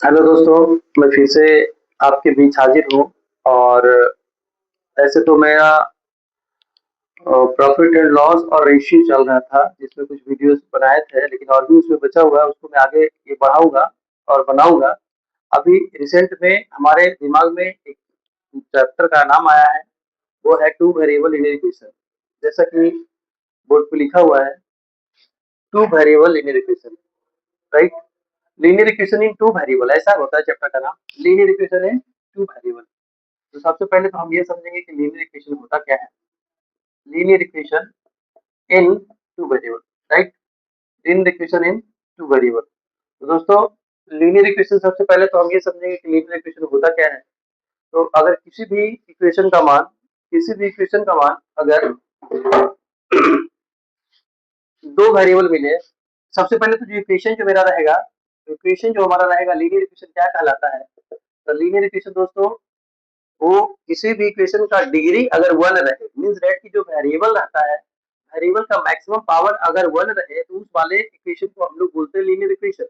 Hello दोस्तों, मैं फिर से आपके बीच हाजिर हूँ। और ऐसे तो मेरा प्रॉफिट एंड लॉस और रेशियो चल रहा था, जिसमें कुछ वीडियोस बनाए थे, लेकिन और भी उसमें बचा हुआ है, उसको मैं आगे ये बढ़ाऊंगा और बनाऊंगा। अभी रिसेंट में हमारे दिमाग में एक चैप्टर का नाम आया है, वो है टू वेरिएबल लीनियर इक्वेशन। जैसा कि बोर्ड पे लिखा हुआ है, two variable linear equation, right. Linear equation in two variable, ऐसा होता है चैप्टर का नाम, linear equation in two variable. तो सबसे पहले तो हम ये समझेंगे कि लीनियर इक्वेशन होता क्या है। Linear equation in two variable, right. Linear equation in two variable. तो दोस्तों, लीनियर इक्वेशन सबसे पहले तो हम ये समझेंगे कि लीनियर इक्वेशन होता क्या है। तो अगर किसी भी इक्वेशन का मान अगर दो वेरिएबल मिले, सबसे पहले तो जो इक्वेशन जो मेरा रहेगा, इक्वेशन जो हमारा रहेगा, लीनियर इक्वेशन क्या कहलाता है। तो लीनियर इक्वेशन दोस्तों, वो किसी भी इक्वेशन का डिग्री अगर वन रहे, मीन्स दैट की जो वेरिएबल रहता है, वेरिएबल का मैक्सिमम पावर अगर वन रहे, तो उस वाले इक्वेशन को हम लोग बोलते हैं लीनियर इक्वेशन।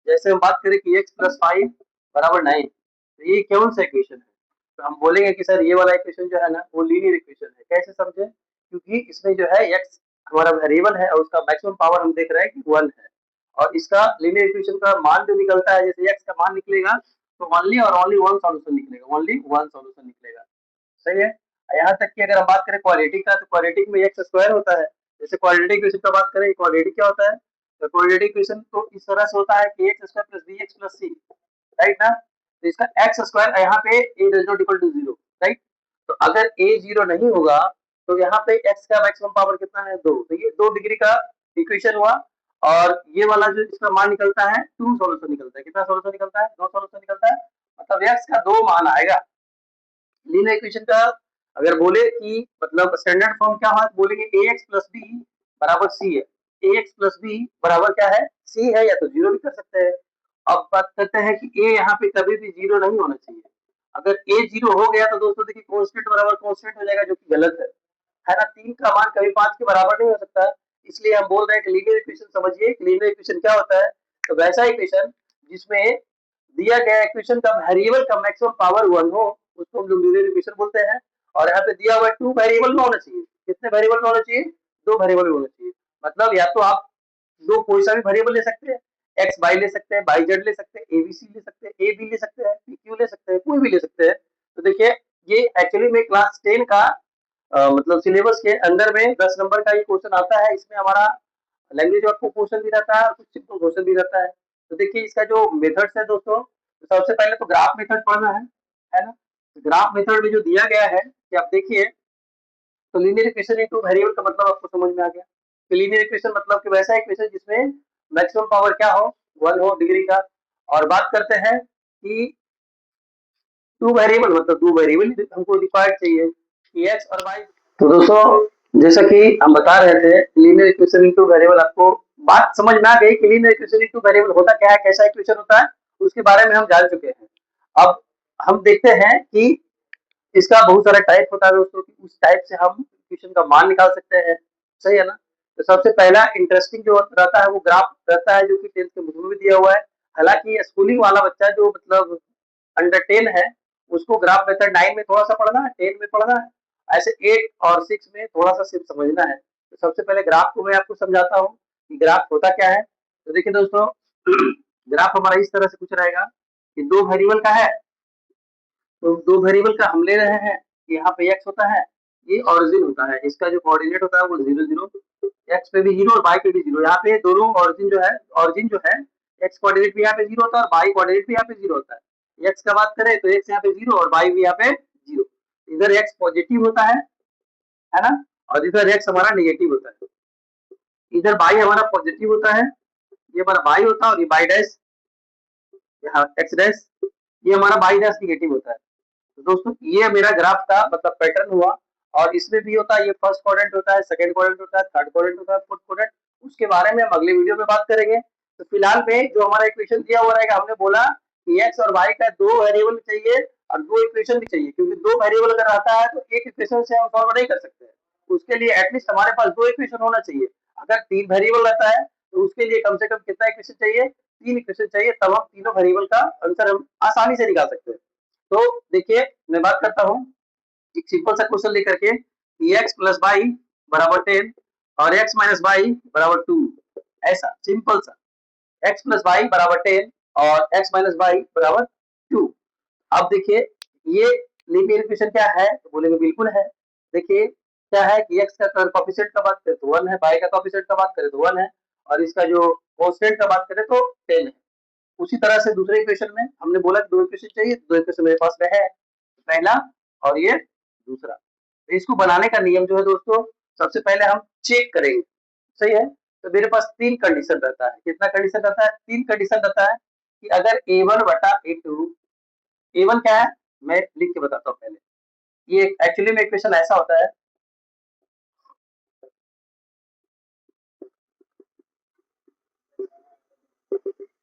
जैसे हम बात करें कि x प्लस फाइव बराबर नाइन, तो ये कौन सा इक्वेशन है। तो हम बोलेंगे कि सर ये वाला इक्वेशन जो है ना, वो लीनियर इक्वेशन है। कैसे समझे, क्योंकि इसमें जो है x हमारा वेरिएबल है और उसका मैक्सिमम पावर हम देख रहे हैं कि वन है। और इसका लीनियर इक्वेशन का मान जो निकलता है, जैसे x का मान निकलेगा, तो ओनली और ओनली वन सॉल्यूशन निकलेगा, ओनली वन सॉल्यूशन निकलेगा। सही है। यहाँ तक कि अगर हम बात करें क्वाड्रेटिक का, तो क्वाड्रेटिक में एक्स स्क्वायर होता है। जैसे क्वाड्रेटिक इक्वेशन का बात करें, क्वाड्रेटिक क्या होता है। तो क्वाड्रेटिक इक्वेशन तो इस तरह से होता है कि x square plus b x plus c, right ना। तो इसका एक्स स्क्वायर यहाँ पे a does not equal to zero, right. तो अगर ए जीरो नहीं होगा, तो यहाँ पे एक्स का मैक्सिमम पावर कितना है, दो। तो ये दो डिग्री का इक्वेशन हुआ। और ये वाला जो इसका मान निकलता है, टू सॉल्यूशन निकलता है। कितना सॉल्यूशन निकलता है, दो सॉल्यूशन निकलता है। मतलब एक्स का दो मान आएगा। लीनियर इक्वेशन का अगर बोले कि मतलब स्टैंडर्ड फॉर्म क्या है, बोलेंगे ए एक्स प्लस बी बराबर सी है। ए एक्स प्लस बी बराबर क्या है, सी है, या तो जीरो भी कर सकते हैं। अब बात करते हैं कि ए यहाँ पे कभी भी जीरो नहीं होना चाहिए। अगर ए जीरो हो गया तो दोस्तों देखिए कॉन्स्टेंट बराबर कॉन्स्टेंट हो जाएगा, जो कि गलत है ना। तीन का मान कभी पांच के बराबर नहीं हो सकता। इसलिए हम बोल रहे हैं कि लीनियर इक्वेशन समझिए कि लीनियर इक्वेशन क्या होता है। तो वैसा इक्वेशन जिसमें दिया गया इक्वेशन का वेरिएबल का मैक्सिमम पावर वन हो, उसको हम लोग लीनियर इक्वेशन बोलते हैं। और यहाँ पे दिया हुआ टू वेरिएबल में होना चाहिए। कितने वेरिएबल में होना चाहिए, दो वेरिएबल में होना चाहिए। मतलब या तो आप दो कोई सा भी वेरिएबल ले सकते हैं, एक्स वाई ले सकते हैं, वाई जेड ले सकते हैं, एबीसी ले सकते हैं, ए बी ले सकते हैं, पी क्यू ले सकते हैं, कोई भी ले सकते हैं। तो देखिए, ये एक्चुअली में क्लास 10 का मतलब सिलेबस के अंदर में 10 नंबर का ये क्वेश्चन आता है। इसमें हमारा लैंग्वेज आपको क्वेश्चन भी रहता है, कुछ सिंपल क्वेश्चन भी रहता है। तो देखिए, इसका जो मेथड्स है दोस्तों, तो सबसे पहले तो ग्राफ मेथड पढ़ना है ना। तो ग्राफ मेथड में जो दिया गया है कि आप देखिए, तो लीनियर इक्वेशन इनटू वेरिएबल का मतलब आपको समझ में आ गया। तो लीनियर इक्वेशन मतलब कि वैसा इक्वेशन जिसमें मैक्सिमम पावर क्या हो, वन हो डिग्री का। और बात करते हैं कि टू वेरिएबल, मतलब दो वेरिएबल हमको रिक्वायर्ड चाहिए कि एक्स और वाई। तो दोस्तों, जैसा कि हम बता रहे थे, लीनियर इक्वेशन इनटू वेरिएबल, आपको बात समझ में आ गई कि लीनियर इक्वेशन इनटू वेरिएबल होता क्या है, कैसा इक्वेशन होता है, उसके बारे में हम जान चुके हैं। अब हम देखते हैं कि इसका बहुत सारा टाइप होता है दोस्तों, कि उस टाइप से हम इक्वेशन का मान निकाल सकते हैं। सही है ना। तो सबसे पहला इंटरेस्टिंग जो रहता है वो ग्राफ रहता है, जो कि 10th के बुक में भी दिया हुआ है। हालांकि स्कूलिंग वाला बच्चा जो मतलब अंडर 10 है, उसको ग्राफ मेथड 9 में थोड़ा सा पढ़ना है, 10 में पढ़ना है। ऐसे 8 और 6 में थोड़ा सा सिर्फ समझना है। तो सबसे पहले ग्राफ को मैं आपको समझाता हूँ कि ग्राफ होता क्या है। तो देखिए दोस्तों, ग्राफ हमारा इस तरह से कुछ रहेगा कि दो वेरिएबल का है। तो दो वेरिएबल का हम ले रहे हैं, यहाँ पे x होता है, ये ओरिजिन होता है, इसका जो कोऑर्डिनेट होता है वो जीरो जीरो, एक्स पे भी जीरो और वाई पे भी जीरो। यहाँ पे दोनों ओरिजिन जो है, एक्स कोऑर्डिनेट भी यहाँ पे जीरो होता है और वाई कोऑर्डिनेट भी यहाँ पे जीरो होता है। एक्स का बात करें तो एक्स यहाँ पे जीरो और वाई भी यहाँ पे जीरो। इधर एक्स पॉजिटिव होता है ना, और इधर एक्स हमारा निगेटिव होता है। इधर वाई हमारा पॉजिटिव होता है, ये हमारा वाई होता है, और ये वाई डैश, यहाँ एक्स डैश, ये हमारा वाई डैश निगेटिव होता है। तो दोस्तों, ये मेरा ग्राफ का मतलब पैटर्न हुआ। और इसमें भी होता है, ये फर्स्ट क्वाड्रेंट होता है, सेकंड क्वाड्रेंट होता है, थर्ड क्वाड्रेंट होता है, फोर्थ क्वाड्रेंट। उसके बारे में हम अगले वीडियो में बात करेंगे। तो फिलहाल में जो हमारा इक्वेशन दिया हुआ रहेगा, हमने बोला कि एक्स और वाई का दो वेरिएबल चाहिए और दो इक्वेशन भी चाहिए, क्योंकि दो वेरिएबल अगर रहता है तो एक इक्वेशन से हम सॉल्व नहीं कर सकते हैं। उसके लिए एटलीस्ट हमारे पास दो इक्वेशन होना चाहिए। अगर तीन वेरिएबल रहता है तो उसके लिए कम से कम कितना इक्वेशन चाहिए, तीन इक्वेशन चाहिए, तब हम तीनों वेरिएबल का आंसर हम आसानी से निकाल सकते हैं। तो देखिए मैं बात करता हूँ एक सिंपल सा क्वेश्चन लेकर के, x प्लस वाई बराबर 10 और x माइनस वाई बराबर 2, ऐसा सिंपल सा x प्लस वाई बराबर 10 और x माइनस वाई बराबर 2। अब देखिए ये लीनियर इक्वेशन क्या है, तो बोलेंगे बिल्कुल है। देखिए क्या है कि x का कोएफिशिएंट का बात करें तो 1 है, y का कोएफिशिएंट का बात करें तो 1 है और इसका जो कांस्टेंट का बात करें तो 10 है। उसी तरह से दूसरे इक्वेशन में हमने बोला कि दो इक्वेशन चाहिए, दो इक्वेशन मेरे पास में है, पहला और ये दूसरा। तो इसको बनाने का नियम जो है दोस्तों, सबसे पहले हम चेक करेंगे, सही है। तो मेरे पास तीन कंडीशन रहता है, कितना कंडीशन रहता है, तीन कंडीशन रहता है कि अगर a1 बटा a2, a1 क्या है मैं लिख के बताता हूँ पहले। ये एक्चुअली में इक्वेशन ऐसा होता है,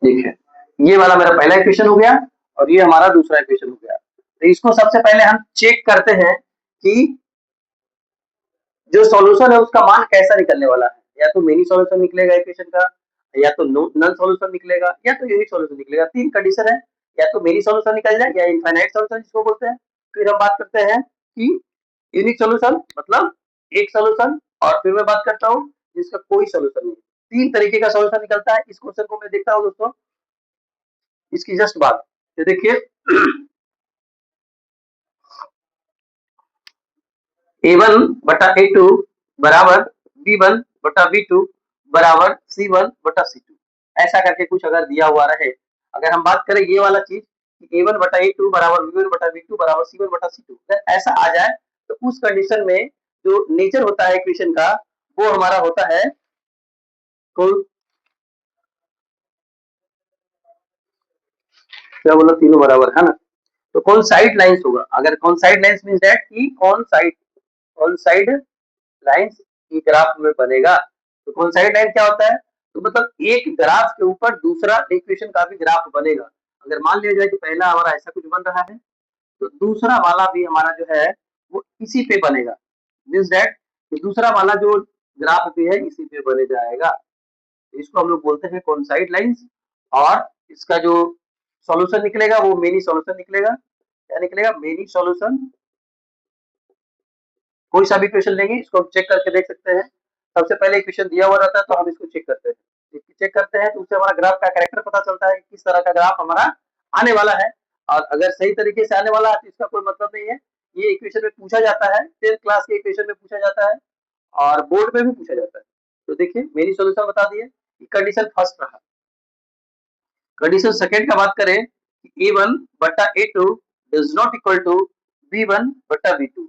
देखिए ये वाला मेरा पहला इक्वेशन हो गया और ये हमारा दूसरा इक्वेशन हो गया। तो इसको सबसे पहले हम चेक करते हैं कि जो सॉल्यूशन है उसका मान कैसा निकलने वाला है, या तो मिनी सॉल्यूशन निकलेगा इक्वेशन का, या तो नन सॉल्यूशन निकलेगा, या तो यूनिक सॉल्यूशन निकलेगा। तीन कंडीशन है, या तो मिनी सॉल्यूशन निकल जाए या इनफाइनाइट सॉल्यूशन जिसको बोलते हैं। फिर हम बात करते हैं कि यूनिक सॉल्यूशन मतलब एक सॉल्यूशन, और फिर मैं बात करता हूँ जिसका कोई सॉल्यूशन नहीं। तीन तरीके का सॉल्यूशन निकलता है। इस क्वेश्चन को मैं देखता हूँ दोस्तों, इसकी जस्ट बात ये देखिए A1 बटा A2 बराबर B1 बटा B2 बराबर C1 बटा C2, ऐसा करके कुछ अगर दिया हुआ रहे, अगर हम बात करें ये वाला चीज कि A1 बटा A2 बराबर B1 बटा B2 बराबर C1 बटा C2, अगर ऐसा आ जाए तो उस कंडीशन में जो नेचर होता है इक्वेशन का वो हमारा होता है कौन, क्या बोला, तीनों बराबर है ना। तो कौन साइड लाइंस होगा, अगर कौन साइड लाइंस मीन दैट कि कौन साइड लाइंस की ग्राफ में बनेगा। तो कौन साइड लाइन क्या होता है, तो मतलब एक ग्राफ के ऊपर दूसरा इक्वेशन का भी ग्राफ बनेगा। अगर मान लिया जाए कि पहला हमारा ऐसा कुछ बन रहा है तो दूसरा वाला भी हमारा जो है वो इसी पे बनेगा, मीन्स दैट दूसरा वाला जो ग्राफ भी है इसी पे बने जाएगा। इसको हम लोग बोलते हैं कोइंसाइड लाइंस। और इसका जो सॉल्यूशन निकलेगा वो मेनी सॉल्यूशन निकलेगा। क्या निकलेगा, मेनी सॉल्यूशन। कोई सा भी क्वेश्चन लेंगे इसको हम चेक करके देख सकते हैं। सबसे पहले क्वेश्चन दिया हुआ रहता है तो हम इसको चेक करते हैं, चेक करते हैं तो उससे हमारा ग्राफ का कैरेक्टर पता चलता है किस तरह का ग्राफ हमारा आने वाला है। और अगर सही तरीके से आने वाला है तो इसका कोई मतलब नहीं है। ये इक्वेशन में पूछा जाता है, 10th क्लास के इक्वेशन में पूछा जाता है और बोर्ड में भी पूछा जाता है। तो देखिए मेरी सोल्यूशन बता दिए, कंडीशन फर्स्ट रहा। कंडीशन सेकंड का बात करें कि a1 बटा a2 does not equal to b1 बटा b2,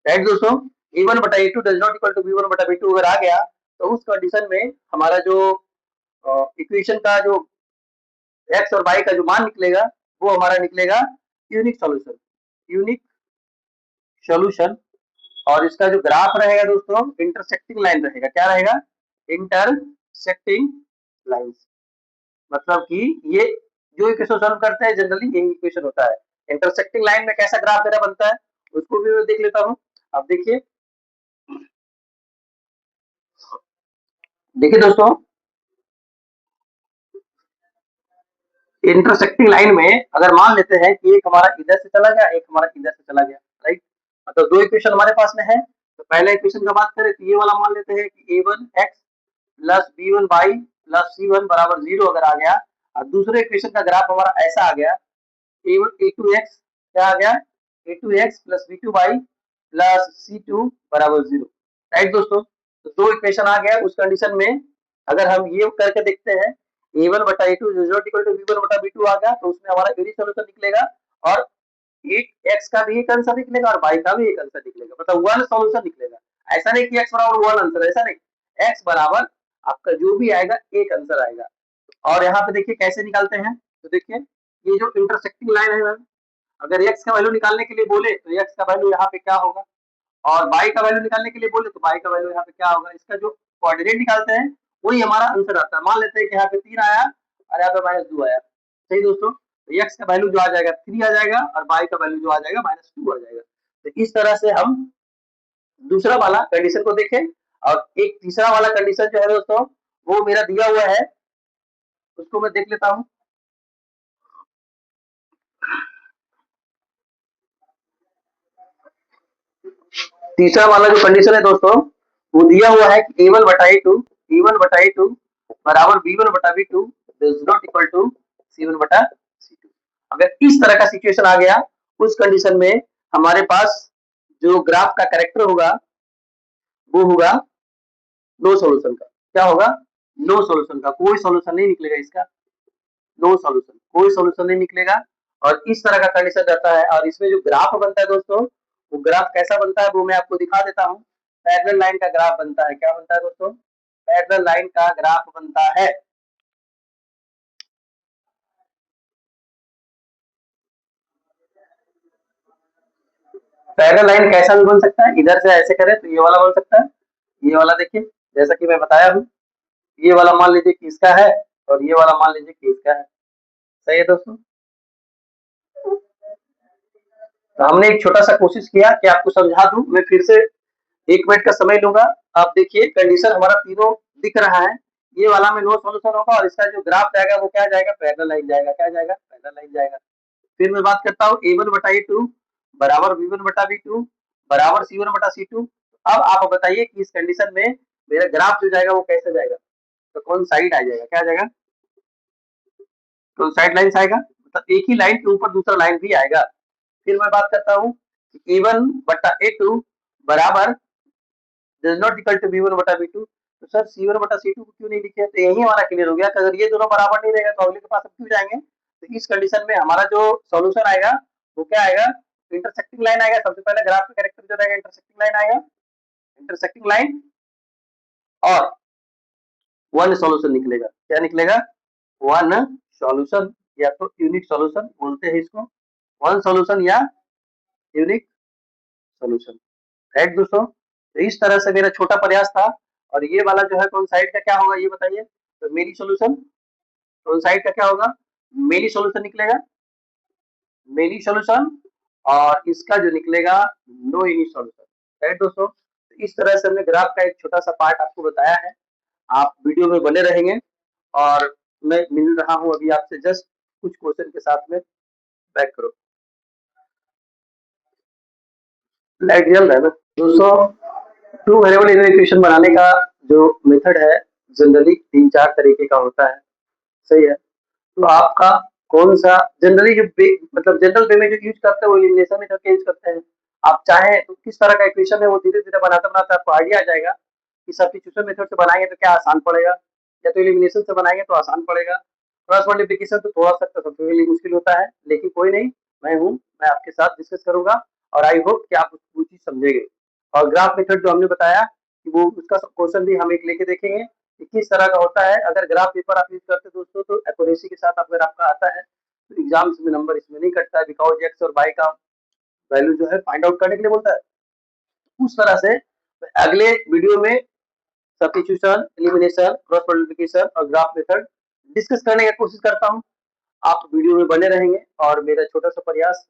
राइट दोस्तों। a1 बटा a2 does not equal to b1 बटा b2 अगर आ गया तो उस कंडीशन में हमारा जो इक्वेशन का जो x और y का जो मान निकलेगा वो हमारा निकलेगा यूनिक सॉल्यूशन, यूनिक सॉल्यूशन। और इसका जो ग्राफ रहेगा दोस्तों इंटरसेक्टिंग लाइन रहेगा, क्या रहेगा, इंटरसेक्टिंग लाइंस। मतलब कि ये जो इक्वेशन सॉल्व करते हैं जनरली यही इक्वेशन होता है। इंटरसेक्टिंग लाइन में कैसा ग्राफ मेरा बनता है उसको भी मैं देख लेता हूँ। अब देखिए, देखिए दोस्तों इंटरसेक्टिंग लाइन में अगर मान लेते हैं कि एक हमारा इधर से चला गया, एक हमारा इधर से चला गया, राइट। मतलब दो इक्वेशन हमारे पास में है। तो पहले इक्वेशन का बात करें तो ये वाला मान लेते हैं कि a1x plus b1y plus c1 बराबर 0 अगर आ गया और दूसरे इक्वेशन का ग्राफ हमारा ऐसा आ गया a2x क्या आ गया, a2x plus b2y plus c2 बराबर 0, राइट दोस्तों। तो दो इक्वेशन आ गया उस कंडीशन में। अगर हम ये करके देखते हैं a1 बटा a2 is not equal to b1 बटा b2 आ गया तो उसमें हमारा यूनिक सॉल्यूशन निकलेगा और एक x का भी एक आंसर निकलेगा और y का भी एक आंसर निकलेगा, मतलब वन सॉल्यूशन निकलेगा। ऐसा नहीं कि x बराबर वन आंसर, ऐसा नहीं, x बराबर आपका जो भी आएगा एक आंसर आएगा। और यहाँ पे देखिए कैसे निकालते हैं, तो देखिए ये जो इंटरसेक्टिंग लाइन है मैम, अगर x का वैल्यू निकालने के लिए बोले तो x का वैल्यू यहाँ पे क्या होगा, और y का वैल्यू निकालने के लिए बोले तो y का वैल्यू यहाँ पे क्या होगा। इसका जो कोऑर्डिनेट निकालते हैं वही हमारा आंसर आता है। मान लेते हैं कि यहाँ पे 3 आया और यहाँ पे -2 आया, सही दोस्तों। तो x का वैल्यू जो आ जाएगा 3 आ जाएगा और y का वैल्यू जो आ जाएगा -2 आ जाएगा। तो इस तरह से हम दूसरा वाला कंडीशन को देखें। और एक तीसरा वाला कंडीशन जो है दोस्तों वो मेरा दिया हुआ है उसको मैं देख लेता हूँ। तीसरा वाला जो कंडीशन है दोस्तों, वो दिया हुआ है कि A1/A2 बराबर B1/B2 is not equal to C1/C2। अगर इस तरह का सिचुएशन आ गया, उस कंडीशन में हमारे पास जो ग्राफ का कैरेक्टर होगा वो होगा नो सॉल्यूशन का। क्या होगा? नो सॉल्यूशन का, कोई सॉल्यूशन नहीं निकलेगा इसका। नो सॉल्यूशन, कोई सॉल्यूशन नहीं निकलेगा। और इस तरह का कंडीशन रहता है। और इसमें जो ग्राफ बनता है दोस्तों, वो ग्राफ कैसा बनता है वो मैं आपको दिखा देता हूँ। पैरेलल लाइन का ग्राफ बनता है। क्या बनता है दोस्तों? पैरेलल लाइन का ग्राफ बनता है। पैरेलल लाइन कैसा भी बन सकता है, इधर से ऐसे करें तो ये वाला बन सकता है। ये वाला देखिए, जैसा कि मैं बताया हूँ, ये वाला मान लीजिए कि इसका है, और ये वाला मान लीजिए कि इसका है। सही है दोस्तों। तो हमने एक छोटा सा कोशिश किया कि आपको समझा दूं। मैं फिर से 1 मिनट का समय लूंगा। आप देखिए कंडीशन हमारा तीनों दिख रहा है। ये वाला में नो सॉल्यूशन होगा, और इसका जो ग्राफ जाएगा वो क्या जाएगा? पैरेलल लाइन जाएगा। क्या जाएगा? पैरेलल लाइन जाएगा। फिर मैं बात करता हूँ A1/A2 बराबर B1/B2 बराबर C1/C2। अब आप बताइए कि इस कंडीशन में मेरा ग्राफ जो जाएगा वो कैसे जाएगा? तो कौन साइड आ जाएगा? क्या जाएगा? कौन साइड लाइन आएगा? मतलब एक ही लाइन के ऊपर दूसरा लाइन भी आएगा। फिर मैं बात करता हूँ A1/A2 बराबर does not equal to B1/B2। तो सर C1/C2 को क्यों नहीं लिखे? तो यही हमारा क्लियर हो गया कि अगर ये दोनों बराबर नहीं रहेगा तो अगले के पास हम क्यों जाएंगे? तो इस कंडीशन में हमारा जो सॉल्यूशन आएगा वो क्या आएगा? इंटरसेक्टिंग लाइन आएगा। सबसे पहले ग्राफ का कैरेक्टर जो रहेगा इंटरसेक्टिंग लाइन आएगा। इंटरसेक्टिंग लाइन और वन सॉल्यूशन निकलेगा। क्या निकलेगा? वन सॉल्यूशन, या तो यूनिक सॉल्यूशन बोलते हैं इसको। वन सॉल्यूशन या यूनिक सॉल्यूशन। राइट दोस्तों। तो इस तरह से मेरा छोटा प्रयास था। और ये वाला जो है कौन साइड का क्या होगा ये बताइए? तो मेरी सॉल्यूशन कौन साइड का क्या होगा? मेरी सॉल्यूशन निकलेगा, मेनी सॉल्यूशन। और इसका जो निकलेगा नो एनी सॉल्यूशन। राइट दोस्तों। तो इस तरह से हमने ग्राफ का एक छोटा सा पार्ट आपको बताया है। आप वीडियो में बने रहेंगे। और मैं मिल रहा हूँ अभी आपसे जस्ट कुछ क्वेश्चन के साथ में। बैक करो, लाइट जल रहा है ना दोस्तों। टू वेरिएबल लीनियर इक्वेशन बनाने का जो मेथड है जनरली 3-4 तरीके का होता है। सही है। तो आपका कौन सा जनरली जो मतलब जनरल वे में जो यूज करते हैं वो एलिमिनेशन मेथड का यूज करते हैं। आप चाहें तो किस तरह का इक्वेशन है वो धीरे धीरे बनाते बनाते आपको आइडिया आ जाएगा कि सब्स्टिट्यूशन मेथड से बनाएंगे तो क्या आसान पड़ेगा, या तो एलिमिनेशन से बनाएंगे तो आसान पड़ेगा। क्रॉस मल्टीप्लिकेशन तो थोड़ा सा सबसे लिए मुश्किल होता है, लेकिन कोई नहीं, मैं हूँ, मैं आपके साथ डिस्कस करूंगा। और आई होप कि आप वो चीज समझेंगे। और ग्राफ मेथड जो हमने बताया कि वो उसका क्वेश्चन भी हम एक लेके देखेंगे कि किस तरह का होता है। अगर ग्राफ पेपर आप यूज करते हैं दोस्तों तो एक्यूरेसी के साथ अगर आपका आता है तो एग्जाम्स में नंबर इसमें नहीं कटता है, बिकॉज एक्स और वाई का वैल्यू जो है फाइंड आउट करने के लिए बोलता है। उस तरह से अगले वीडियो में सब्स्टिट्यूशन, एलिमिनेशन, क्रॉस मल्टीप्लिकेशन और ग्राफ मेथड डिस्कस करने की कोशिश करता हूँ। आप वीडियो में बने रहेंगे। और मेरा छोटा सा प्रयास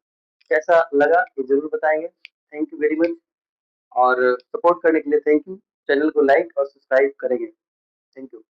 कैसा लगा ये जरूर बताएंगे। Thank you very much. और सपोर्ट करने के लिए थैंक यू। चैनल को लाइक और सब्सक्राइब करेंगे। Thank you.